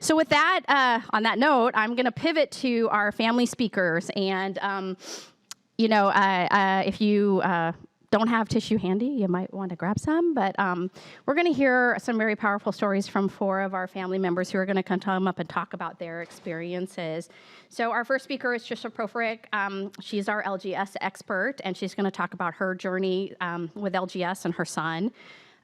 So with that, on that note, I'm going to pivot to our family speakers. And, if you don't have tissue handy, you might want to grab some. But we're going to hear some very powerful stories from 4 of our family members who are going to come up and talk about their experiences. So our first speaker is Trisha Proferick. She's our LGS expert, and she's going to talk about her journey with LGS and her son.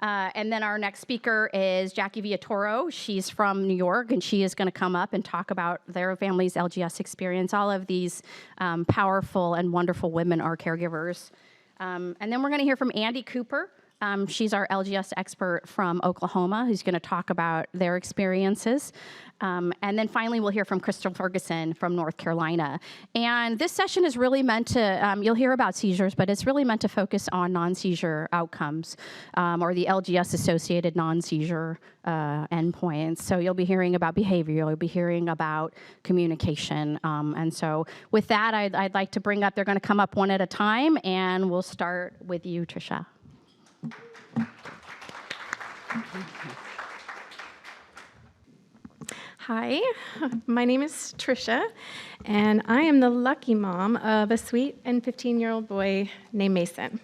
And then our next speaker is Jackie Villatoro. She's from New York, and she is going to come up and talk about their family's LGS experience. All of these powerful and wonderful women are caregivers. And then we're going to hear from Andy Cooper. She's our LGS expert from Oklahoma, who's going to talk about their experiences. And then finally, we'll hear from Crystal Ferguson from North Carolina. And this session is really meant to, you'll hear about seizures, but it's really meant to focus on non-seizure outcomes, or the LGS-associated non-seizure endpoints. So you'll be hearing about behavior, you'll be hearing about communication. And so with that, I'd like to bring up, they're going to come up one at a time, and we'll start with you, Trisha. Hi, my name is Trisha, and I am the lucky mom of a sweet and 15-year-old boy named Mason.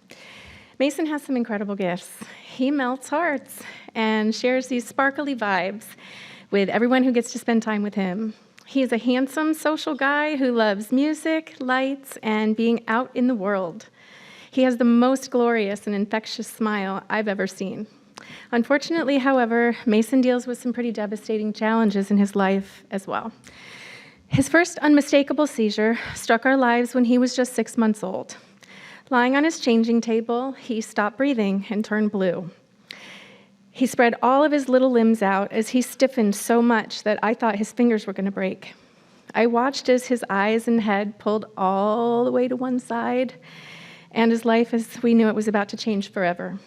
Mason has some incredible gifts. He melts hearts and shares these sparkly vibes with everyone who gets to spend time with him. He is a handsome, social guy who loves music, lights, and being out in the world. He has the most glorious and infectious smile I've ever seen. Unfortunately, however, Mason deals with some pretty devastating challenges in his life as well. His first unmistakable seizure struck our lives when he was just 6 months old. Lying on his changing table, he stopped breathing and turned blue. He spread all of his little limbs out as he stiffened so much that I thought his fingers were going to break. I watched as his eyes and head pulled all the way to one side, and his life as we knew it was about to change forever.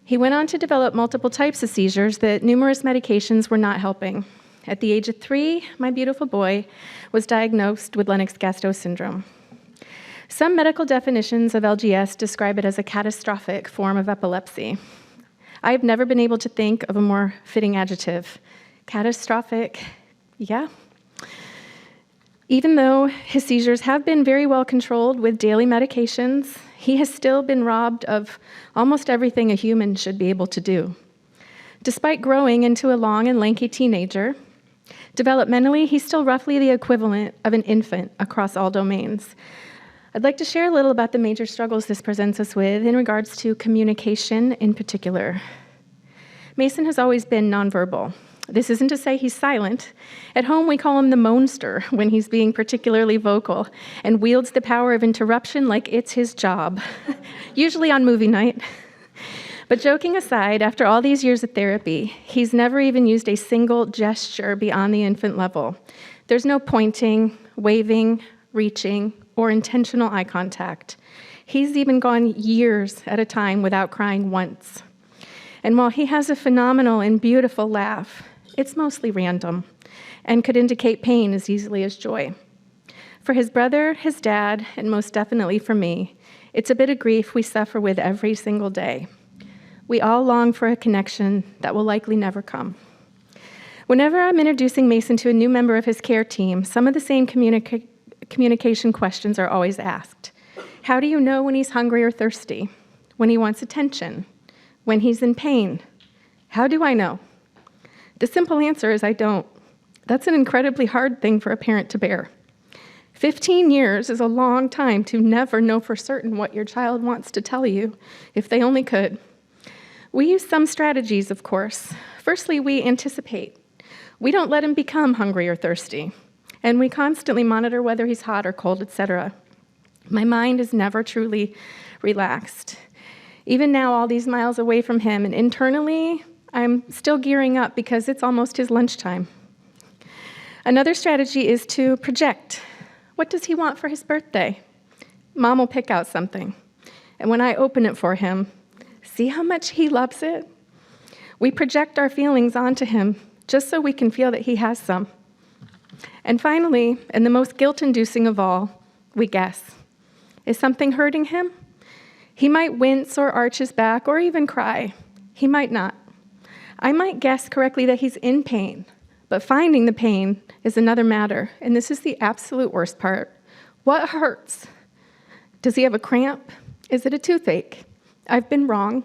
He went on to develop multiple types of seizures that numerous medications were not helping. At the age of 3, my beautiful boy was diagnosed with Lennox-Gastaut Syndrome. Some medical definitions of LGS describe it as a catastrophic form of epilepsy. I have never been able to think of a more fitting adjective. Catastrophic, yeah. Even though his seizures have been very well controlled with daily medications, he has still been robbed of almost everything a human should be able to do. Despite growing into a long and lanky teenager, developmentally, he's still roughly the equivalent of an infant across all domains. I'd like to share a little about the major struggles this presents us with in regards to communication in particular. Mason has always been nonverbal. This isn't to say he's silent. At home, we call him the moanster when he's being particularly vocal and wields the power of interruption like it's his job, usually on movie night. But joking aside, after all these years of therapy, he's never even used a single gesture beyond the infant level. There's no pointing, waving, reaching, or intentional eye contact. He's even gone years at a time without crying once. And while he has a phenomenal and beautiful laugh, it's mostly random and could indicate pain as easily as joy. For his brother, his dad, and most definitely for me, it's a bit of grief we suffer with every single day. We all long for a connection that will likely never come. Whenever I'm introducing Mason to a new member of his care team, some of the same communication questions are always asked. How do you know when he's hungry or thirsty? When he wants attention? When he's in pain? How do I know? The simple answer is I don't. That's an incredibly hard thing for a parent to bear. 15 years is a long time to never know for certain what your child wants to tell you, if they only could. We use some strategies, of course. Firstly, we anticipate. We don't let him become hungry or thirsty, and we constantly monitor whether he's hot or cold, etc. My mind is never truly relaxed. Even now, all these miles away from him, and internally, I'm still gearing up because it's almost his lunchtime. Another strategy is to project. What does he want for his birthday? Mom will pick out something. And when I open it for him, see how much he loves it? We project our feelings onto him just so we can feel that he has some. And finally, and the most guilt-inducing of all, we guess. Is something hurting him? He might wince or arch his back or even cry. He might not. I might guess correctly that he's in pain, But finding the pain is another matter, and this is the absolute worst part. What hurts? Does he have a cramp? Is it a toothache? I've been wrong.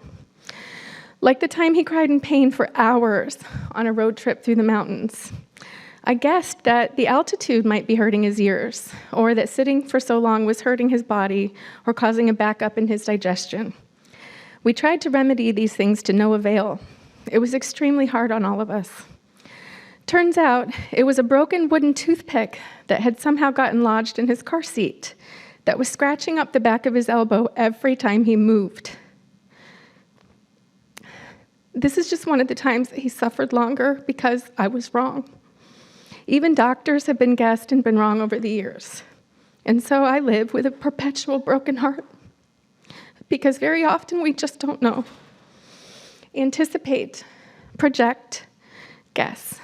Like the time he cried in pain for hours on a road trip through the mountains. I guessed that the altitude might be hurting his ears, or that sitting for so long was hurting his body or causing a backup in his digestion. We tried to remedy these things to no avail. It was extremely hard on all of us. Turns out it was a broken wooden toothpick that had somehow gotten lodged in his car seat that was scratching up the back of his elbow every time he moved. This is just one of the times that he suffered longer because I was wrong. Even doctors have been guessed and been wrong over the years. And so I live with a perpetual broken heart because very often we just don't know. Anticipate, project, guess.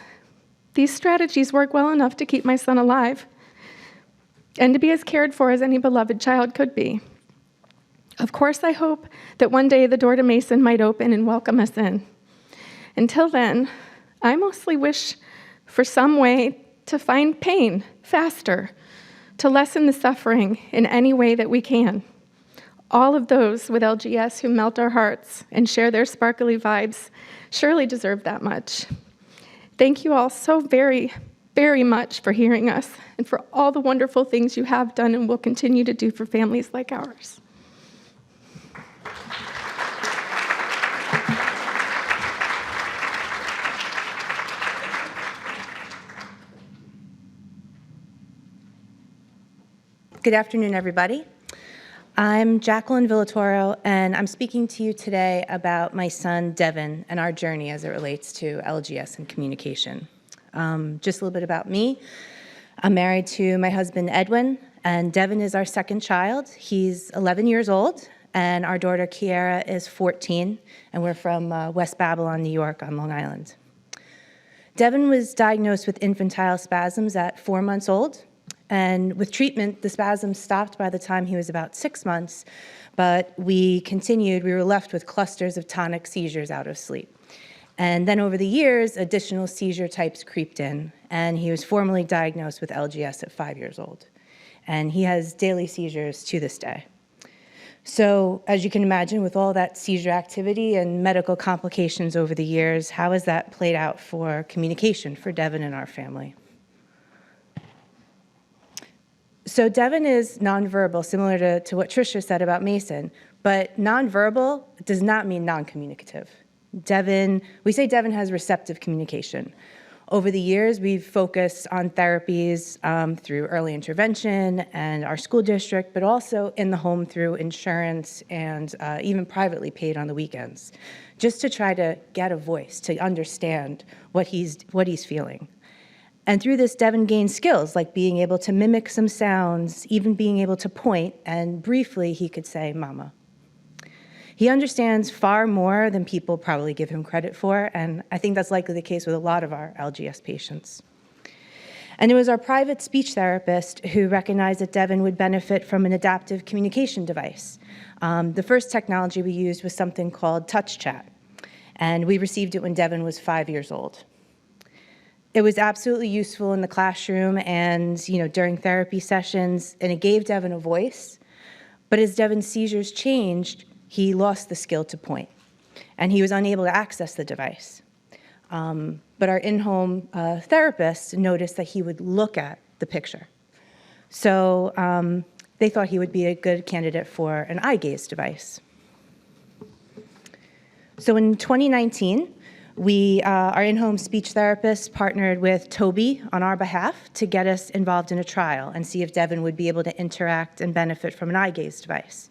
These strategies work well enough to keep my son alive and to be as cared for as any beloved child could be. Of course, I hope that one day the door to Mason might open and welcome us in. Until then, I mostly wish for some way to find pain faster, to lessen the suffering in any way that we can. All of those with LGS who melt our hearts and share their sparkly vibes surely deserve that much. Thank you all so very, very much for hearing us and for all the wonderful things you have done and will continue to do for families like ours. Good afternoon, everybody. I'm Jacqueline Villatoro, and I'm speaking to you today about my son, Devin, and our journey as it relates to LGS and communication. Just a little bit about me. I'm married to my husband, Edwin, and Devin is our second child. He's 11 years old, and our daughter, Kiara, is 14, and we're from West Babylon, New York, on Long Island. Devin was diagnosed with infantile spasms at 4 months old. And with treatment, the spasms stopped by the time he was about 6 months, but we continued. We were left with clusters of tonic seizures out of sleep. And then over the years, additional seizure types creeped in, and he was formally diagnosed with LGS at 5 years old. And he has daily seizures to this day. So as you can imagine, with all that seizure activity and medical complications over the years, how has that played out for communication for Devin and our family? So Devin is nonverbal, similar to what Tricia said about Mason, but nonverbal does not mean non-communicative. We say Devin has receptive communication. Over the years, we've focused on therapies through early intervention and our school district, but also in the home through insurance and even privately paid on the weekends, just to try to get a voice, to understand what he's feeling. And through this, Devin gained skills like being able to mimic some sounds, even being able to point, and briefly he could say, "Mama." He understands far more than people probably give him credit for, and I think that's likely the case with a lot of our LGS patients. And it was our private speech therapist who recognized that Devin would benefit from an adaptive communication device. The first technology we used was something called Touch Chat, and we received it when Devin was 5 years old. It was absolutely useful in the classroom and during therapy sessions, and it gave Devin a voice. But as Devin's seizures changed, he lost the skill to point, and he was unable to access the device. But our in-home therapist noticed that he would look at the picture. So they thought he would be a good candidate for an eye gaze device. So in 2019, our in-home speech therapist partnered with Toby on our behalf to get us involved in a trial and see if Devin would be able to interact and benefit from an eye gaze device.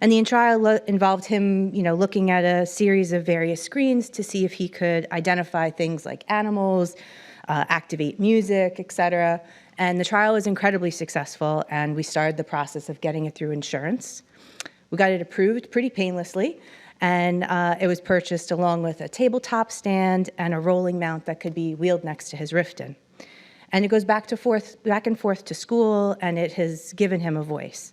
And the trial involved him, looking at a series of various screens to see if he could identify things like animals, activate music, etc. And the trial was incredibly successful, and we started the process of getting it through insurance. We got it approved pretty painlessly. And it was purchased along with a tabletop stand and a rolling mount that could be wheeled next to his Riften. And it goes back and forth to school, and it has given him a voice.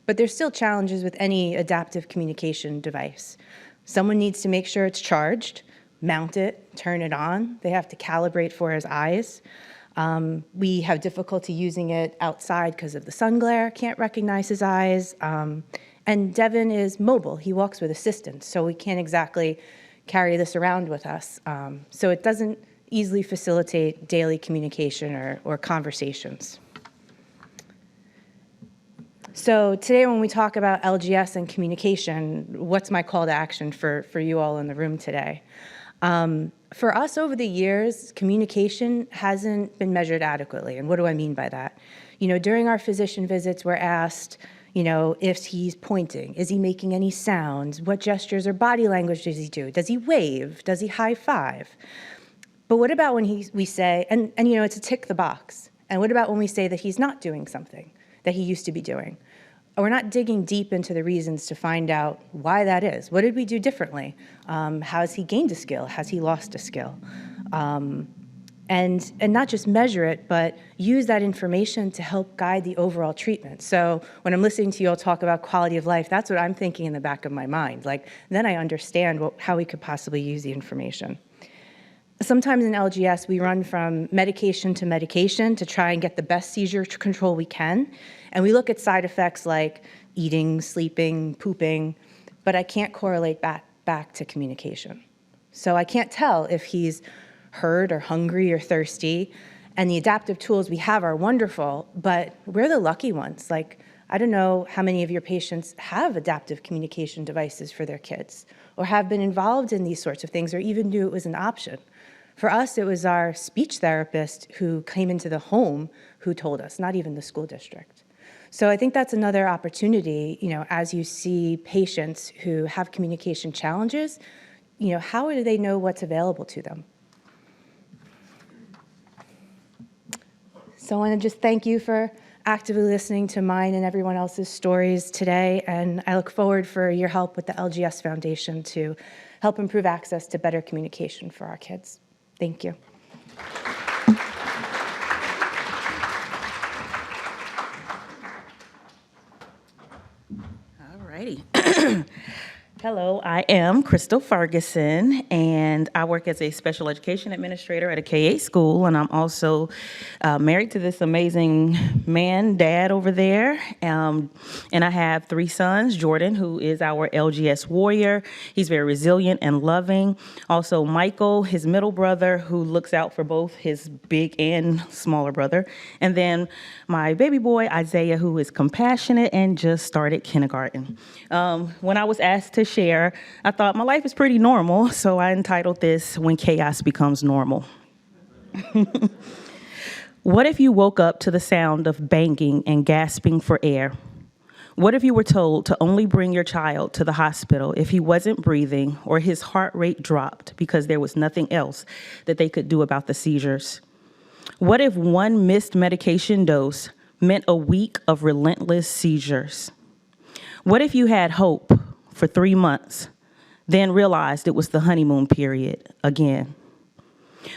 But there's still challenges with any adaptive communication device. Someone needs to make sure it's charged. mount it, turn it on. They have to calibrate for his eyes. We have difficulty using it outside because of the sun glare, can't recognize his eyes. And Devin is mobile. He walks with assistance, so we can't exactly carry this around with us. So it doesn't easily facilitate daily communication or conversations. So today when we talk about LGS and communication, what's my call to action for you all in the room today? For us over the years, communication hasn't been measured adequately. And what do I mean by that? During our physician visits, we're asked, if he's pointing, is he making any sounds? What gestures or body language does he do? Does he wave? Does he high five? But what about when we say, and it's a tick the box. And what about when we say that he's not doing something that he used to be doing? We're not digging deep into the reasons to find out why that is. What did we do differently? Has he gained a skill? Has he lost a skill? And not just measure it, but use that information to help guide the overall treatment. So when I'm listening to you all talk about quality of life, that's what I'm thinking in the back of my mind. Then I understand how we could possibly use the information. Sometimes in LGS, we run from medication to medication to try and get the best seizure control we can. And we look at side effects like eating, sleeping, pooping, but I can't correlate back to communication. So I can't tell if he's hurt or hungry or thirsty. And the adaptive tools we have are wonderful, but we're the lucky ones. I don't know how many of your patients have adaptive communication devices for their kids or have been involved in these sorts of things or even knew it was an option. For us, it was our speech therapist who came into the home who told us, not even the school district. So I think that's another opportunity, as you see patients who have communication challenges, how do they know what's available to them? So I want to just thank you for actively listening to mine and everyone else's stories today, and I look forward for your help with the LGS Foundation to help improve access to better communication for our kids. Thank you. All righty. Hello, I am Crystal Ferguson, and I work as a special education administrator at a K-8 school, and I'm also married to this amazing man, dad over there, and I have 3 sons, Jordan, who is our LGS warrior. He's very resilient and loving. Also, Michael, his middle brother, who looks out for both his big and smaller brother, and then my baby boy, Isaiah, who is compassionate and just started kindergarten. When I was asked to share, I thought my life is pretty normal, so I entitled this When Chaos Becomes Normal. What if you woke up to the sound of banging and gasping for air? What if you were told to only bring your child to the hospital if he wasn't breathing or his heart rate dropped because there was nothing else that they could do about the seizures? What if one missed medication dose meant a week of relentless seizures? What if you had hope for 3 months, then realized it was the honeymoon period again?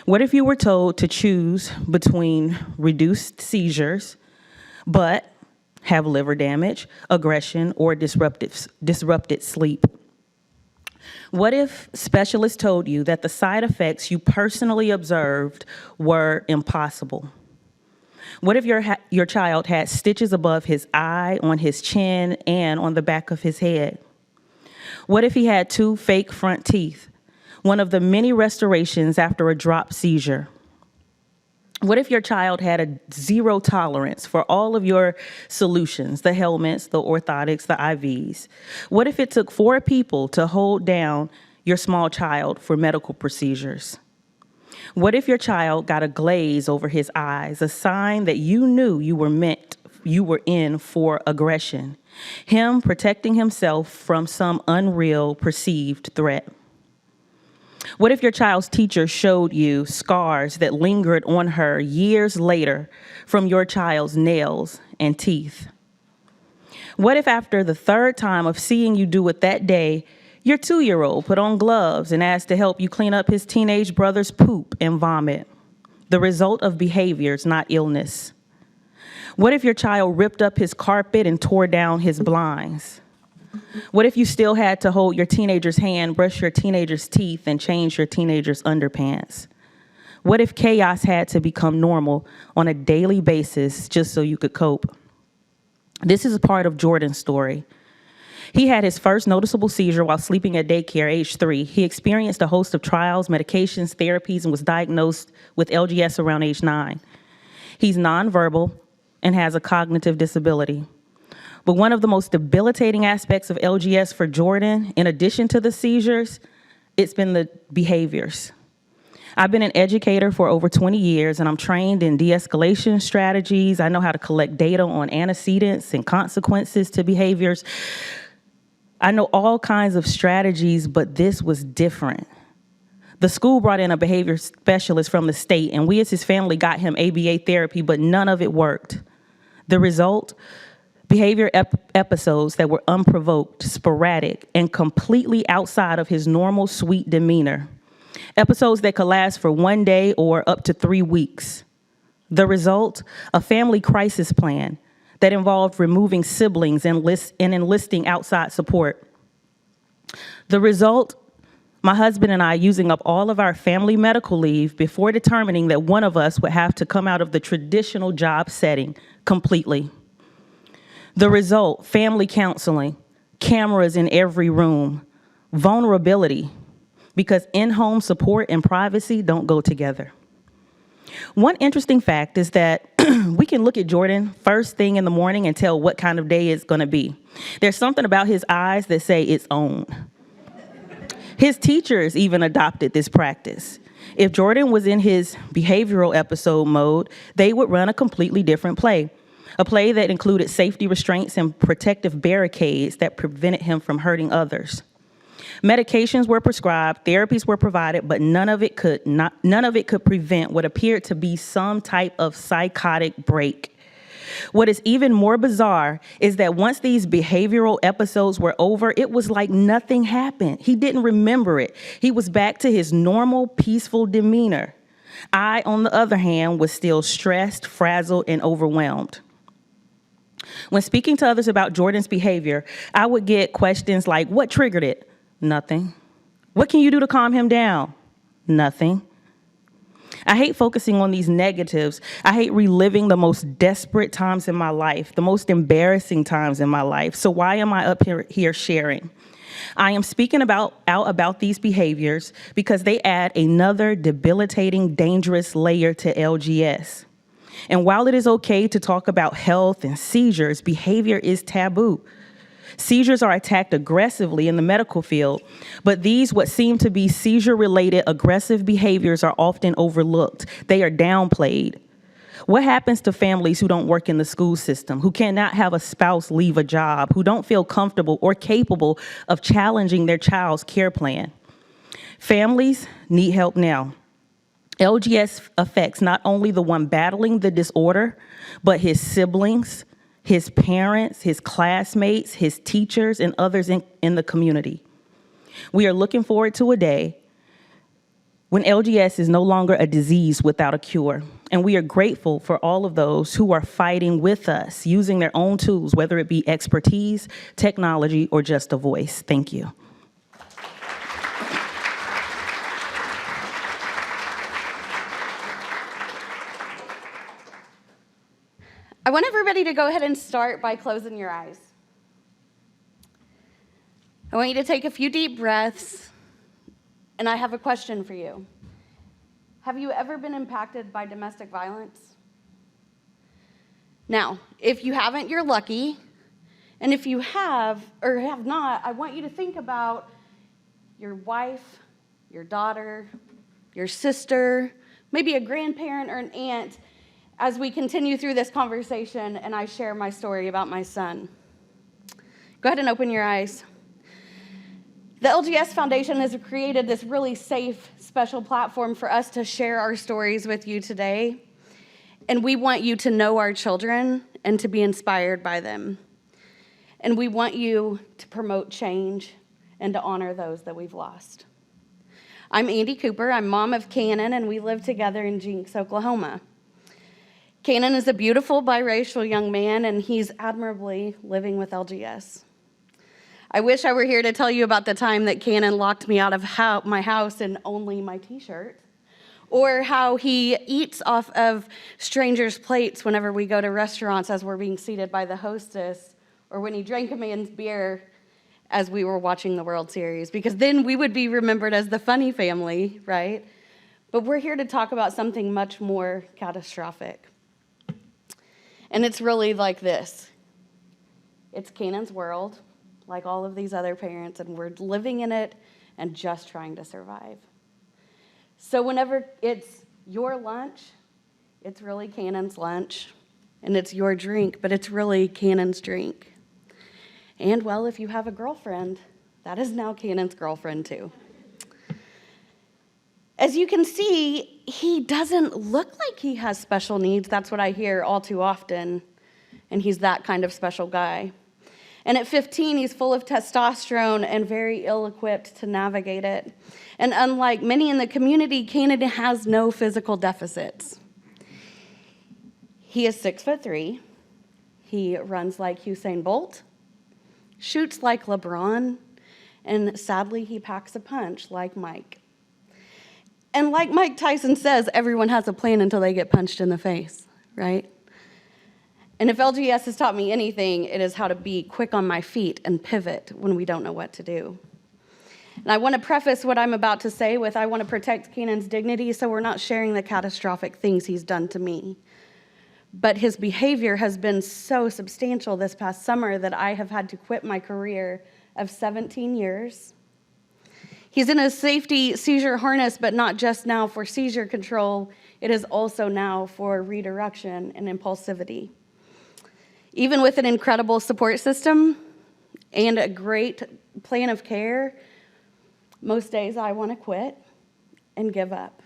What if you were told to choose between reduced seizures, but have liver damage, aggression, or disrupted sleep? What if specialists told you that the side effects you personally observed were impossible? What if your child had stitches above his eye, on his chin, and on the back of his head? What if he had 2 fake front teeth, one of the many restorations after a drop seizure? What if your child had a 0 tolerance for all of your solutions, the helmets, the orthotics, the IVs? What if it took 4 people to hold down your small child for medical procedures? What if your child got a glaze over his eyes, a sign that you knew you were in for aggression, him protecting himself from some unreal perceived threat? What if your child's teacher showed you scars that lingered on her years later from your child's nails and teeth? What if after the 3rd time of seeing you do it that day, your 2-year-old put on gloves and asked to help you clean up his teenage brother's poop and vomit, the result of behaviors, not illness? What if your child ripped up his carpet and tore down his blinds? What if you still had to hold your teenager's hand, brush your teenager's teeth, and change your teenager's underpants? What if chaos had to become normal on a daily basis just so you could cope? This is a part of Jordan's story. He had his first noticeable seizure while sleeping at daycare, age 3. He experienced a host of trials, medications, therapies, and was diagnosed with LGS around age 9. He's nonverbal and has a cognitive disability. But one of the most debilitating aspects of LGS for Jordan, in addition to the seizures, it's been the behaviors. I've been an educator for over 20 years, and I'm trained in de-escalation strategies. I know how to collect data on antecedents and consequences to behaviors. I know all kinds of strategies, but this was different. The school brought in a behavior specialist from the state, and we as his family got him ABA therapy, but none of it worked. The result? Behavior episodes that were unprovoked, sporadic, and completely outside of his normal sweet demeanor. Episodes that could last for 1 day or up to 3 weeks. The result? A family crisis plan that involved removing siblings and enlisting outside support. The result? My husband and I using up all of our family medical leave before determining that one of us would have to come out of the traditional job setting completely. The result? Family counseling, cameras in every room, vulnerability, because in-home support and privacy don't go together. One interesting fact is that we can look at Jordan first thing in the morning and tell what kind of day it's going to be. There's something about his eyes that say it's on. His teachers even adopted this practice. If Jordan was in his behavioral episode mode, they would run a completely different play. A play that included safety restraints and protective barricades that prevented him from hurting others. Medications were prescribed, therapies were provided, but none of it could prevent what appeared to be some type of psychotic break. What is even more bizarre is that once these behavioral episodes were over, it was like nothing happened. He didn't remember it. He was back to his normal, peaceful demeanor. I, on the other hand, was still stressed, frazzled, and overwhelmed. When speaking to others about Jordan's behavior, I would get questions like, what triggered it? Nothing. What can you do to calm him down? Nothing. I hate focusing on these negatives. I hate reliving the most desperate times in my life, the most embarrassing times in my life. So why am I up here sharing? I am speaking out about these behaviors because they add another debilitating, dangerous layer to LGS. And while it is okay to talk about health and seizures, behavior is taboo. Seizures are attacked aggressively in the medical field, but these what seem to be seizure-related aggressive behaviors are often overlooked. They are downplayed. What happens to families who don't work in the school system, who cannot have a spouse leave a job, who don't feel comfortable or capable of challenging their child's care plan? Families need help now. LGS affects not only the one battling the disorder, but his siblings, his parents, his classmates, his teachers, and others in the community. We are looking forward to a day when LGS is no longer a disease without a cure. And we are grateful for all of those who are fighting with us, using their own tools, whether it be expertise, technology, or just a voice. Thank you. I want everybody to go ahead and start by closing your eyes. I want you to take a few deep breaths, and I have a question for you. Have you ever been impacted by domestic violence? Now, if you haven't, you're lucky. And if you have or have not, I want you to think about your wife, your daughter, your sister, maybe a grandparent or an aunt, as we continue through this conversation and I share my story about my son. Go ahead and open your eyes. The LGS Foundation has created this really safe, special platform for us to share our stories with you today. And we want you to know our children and to be inspired by them. And we want you to promote change and to honor those that we've lost. I'm Andy Cooper. I'm mom of Cannon, and we live together in Jinx, Oklahoma. Cannon is a beautiful biracial young man, and he's admirably living with LGS. I wish I were here to tell you about the time that Cannon locked me out of my house in only my t-shirt, or how he eats off of strangers' plates whenever we go to restaurants as we're being seated by the hostess, or when he drank a man's beer as we were watching the World Series, because then we would be remembered as the funny family, right? But we're here to talk about something much more catastrophic. And it's really like this. It's Canaan's world, like all of these other parents, and we're living in it and just trying to survive. So whenever it's your lunch, it's really Canaan's lunch, and it's your drink, but it's really Canaan's drink. And, well, if you have a girlfriend, that is now Canon's girlfriend, too. As you can see, he doesn't look like he has special needs. That's what I hear all too often, and he's that kind of special guy. And at 15, he's full of testosterone and very ill-equipped to navigate it. And unlike many in the community, Canon has no physical deficits. He is 6'3". He runs like Usain Bolt, shoots like LeBron, and sadly, he packs a punch like Mike. And like Mike Tyson says, everyone has a plan until they get punched in the face, right? And if LGS has taught me anything, it is how to be quick on my feet and pivot when we don't know what to do. And I want to preface what I'm about to say with, I want to protect Canon's dignity, so we're not sharing the catastrophic things he's done to me. But his behavior has been so substantial this past summer that I have had to quit my career of 17 years. He's in a safety seizure harness, but not just now for seizure control. It is also now for redirection and impulsivity. Even with an incredible support system and a great plan of care, most days I want to quit and give up.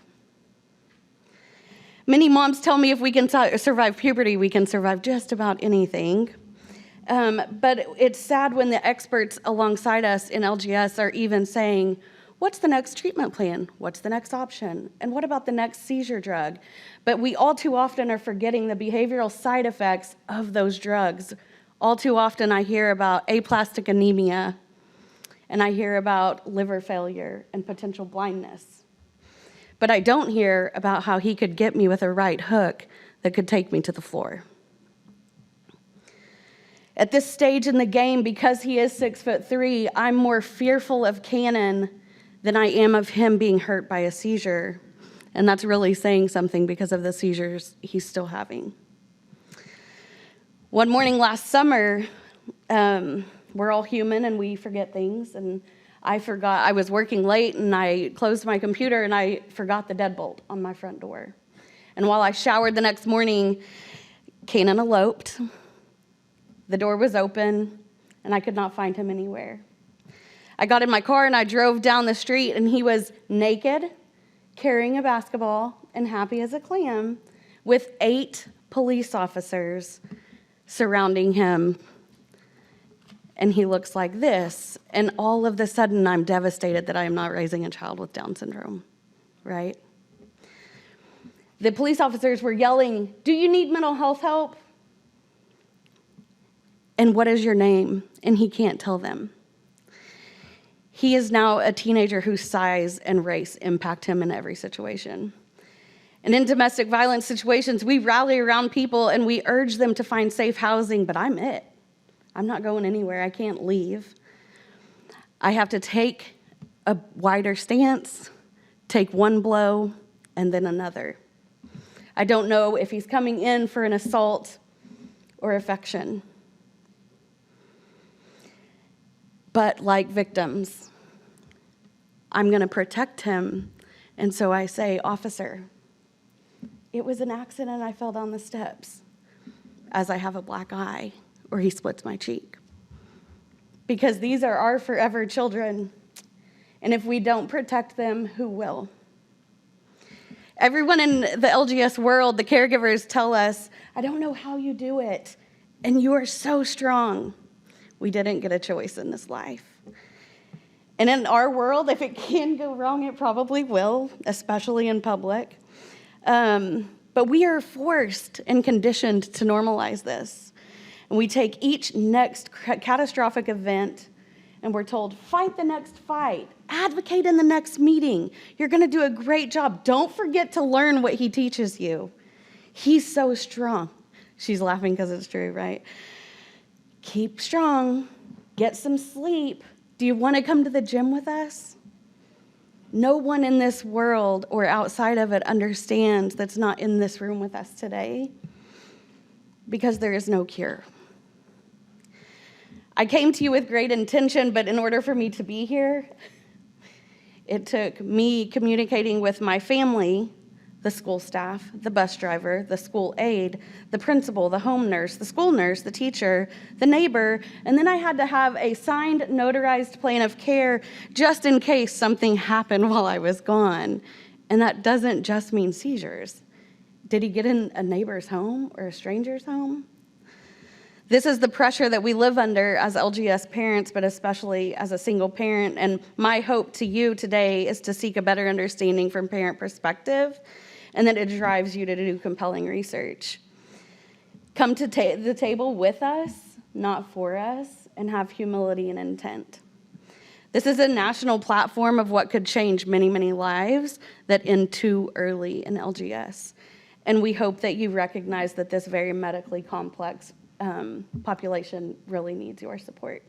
Many moms tell me if we can survive puberty, we can survive just about anything. But it's sad when the experts alongside us in LGS are even saying, what's the next treatment plan? What's the next option? And what about the next seizure drug? But we all too often are forgetting the behavioral side effects of those drugs. All too often I hear about aplastic anemia, and I hear about liver failure and potential blindness. But I don't hear about how he could get me with a right hook that could take me to the floor. At this stage in the game, because he is 6'3", I'm more fearful of Canon than I am of him being hurt by a seizure. And that's really saying something because of the seizures he's still having. One morning last summer, we're all human and we forget things, and I forgot, I was working late and I closed my computer and I forgot the deadbolt on my front door. And while I showered the next morning, Canon eloped. The door was open and I could not find him anywhere. I got in my car and I drove down the street, and he was naked, carrying a basketball, and happy as a clam, with 8 police officers surrounding him. And he looks like this, and all of a sudden I'm devastated that I am not raising a child with Down syndrome, right? The police officers were yelling, "Do you need mental health help? And what is your name?" And he can't tell them. He is now a teenager whose size and race impact him in every situation. And in domestic violence situations, we rally around people and we urge them to find safe housing, but I'm not going anywhere. I can't leave. I have to take a wider stance, take one blow, and then another. I don't know if he's coming in for an assault or affection. But like victims, I'm going to protect him. And so I say, "Officer, it was an accident. I fell down the steps," as I have a black eye, or he splits my cheek. Because these are our forever children, and if we don't protect them, who will? Everyone in the LGS world, the caregivers, tell us, "I don't know how you do it, and you are so strong." We didn't get a choice in this life. And in our world, if it can go wrong, it probably will, especially in public. But we are forced and conditioned to normalize this. And we take each next catastrophic event and we're told, fight the next fight, advocate in the next meeting. You're going to do a great job. Don't forget to learn what he teaches you. He's so strong. She's laughing because it's true, right? Keep strong. Get some sleep. Do you want to come to the gym with us? No one in this world or outside of it understands that's not in this room with us today, because there is no cure. I came to you with great intention, but in order for me to be here, it took me communicating with my family, the school staff, the bus driver, the school aide, the principal, the home nurse, the school nurse, the teacher, the neighbor, and then I had to have a signed, notarized plan of care just in case something happened while I was gone. And that doesn't just mean seizures. Did he get in a neighbor's home or a stranger's home? This is the pressure that we live under as LGS parents, but especially as a single parent. And my hope to you today is to seek a better understanding from parent perspective, and that it drives you to do compelling research. Come to the table with us, not for us, and have humility and intent. This is a national platform of what could change many, many lives that end too early in LGS. And we hope that you recognize that this very medically complex population really needs your support.